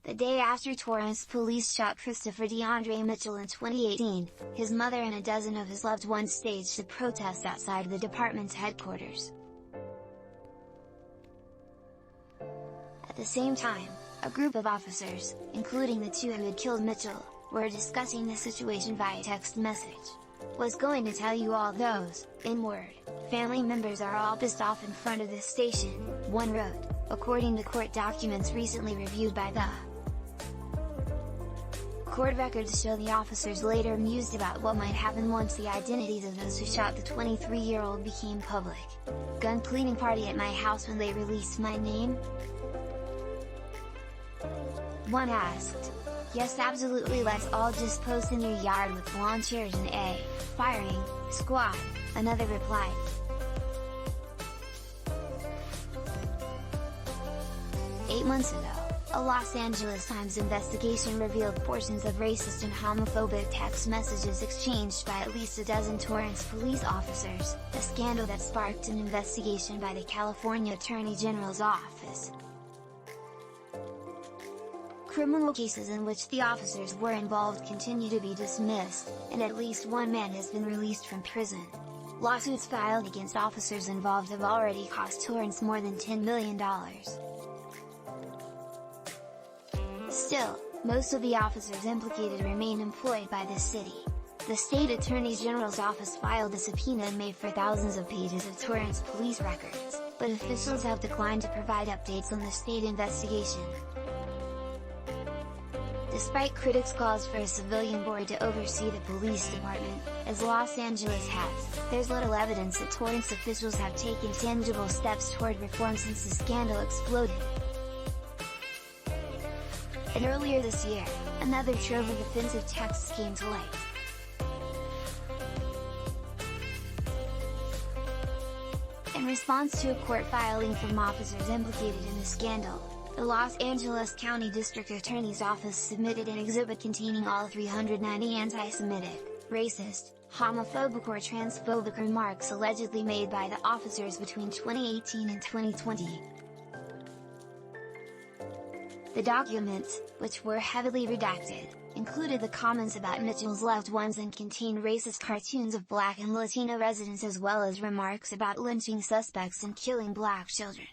The day after Torrance police shot Christopher DeAndre Mitchell in 2018, his mother and a dozen of his loved ones staged a protest outside the department's headquarters. At the same time, a group of officers, including the two who had killed Mitchell, were discussing the situation via text message. "Was going to tell you all those, N-word, family members are all pissed off in front of this station," one wrote, according to court documents recently reviewed by the court records show the officers later mused about what might happen once the identities of those who shot the 23-year-old became public. "Gun cleaning party at my house when they released my name?" one asked. "Yes, absolutely, let's all just post in your yard with lawn chairs and a firing squad," another replied. "8 months ago, a Los Angeles Times investigation revealed portions of racist and homophobic text messages exchanged by at least a dozen Torrance police officers, a scandal that sparked an investigation by the California Attorney General's office. Criminal cases in which the officers were involved continue to be dismissed, and at least one man has been released from prison. Lawsuits filed against officers involved have already cost Torrance more than $10 million. Still, most of the officers implicated remain employed by the city. The state attorney general's office filed a subpoena in May for thousands of pages of Torrance police records, but officials have declined to provide updates on the state investigation. Despite critics' calls for a civilian board to oversee the police department, as Los Angeles has, there's little evidence that Torrance officials have taken tangible steps toward reform since the scandal exploded. And earlier this year, another trove of offensive texts came to light. In response to a court filing from officers implicated in the scandal, the Los Angeles County District Attorney's Office submitted an exhibit containing all 390 anti-Semitic, racist, homophobic or transphobic remarks allegedly made by the officers between 2018 and 2020. The documents, which were heavily redacted, included the comments about Mitchell's loved ones and contained racist cartoons of Black and Latino residents as well as remarks about lynching suspects and killing Black children.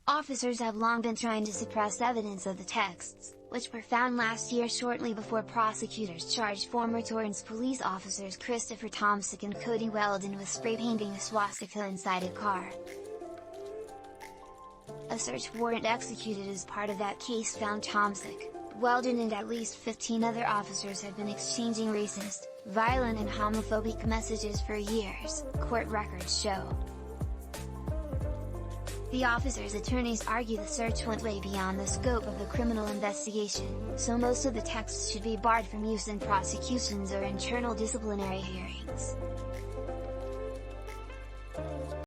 Officers have long been trying to suppress evidence of the texts, which were found last year shortly before prosecutors charged former Torrance police officers Christopher Tomsic and Cody Weldin with spray painting a swastika inside a car. A search warrant executed as part of that case found Tomsic, Weldin and at least 15 other officers had been exchanging racist, violent and homophobic messages for years, court records show. The officers' attorneys argue the search went way beyond the scope of the criminal investigation, so most of the texts should be barred from use in prosecutions or internal disciplinary hearings.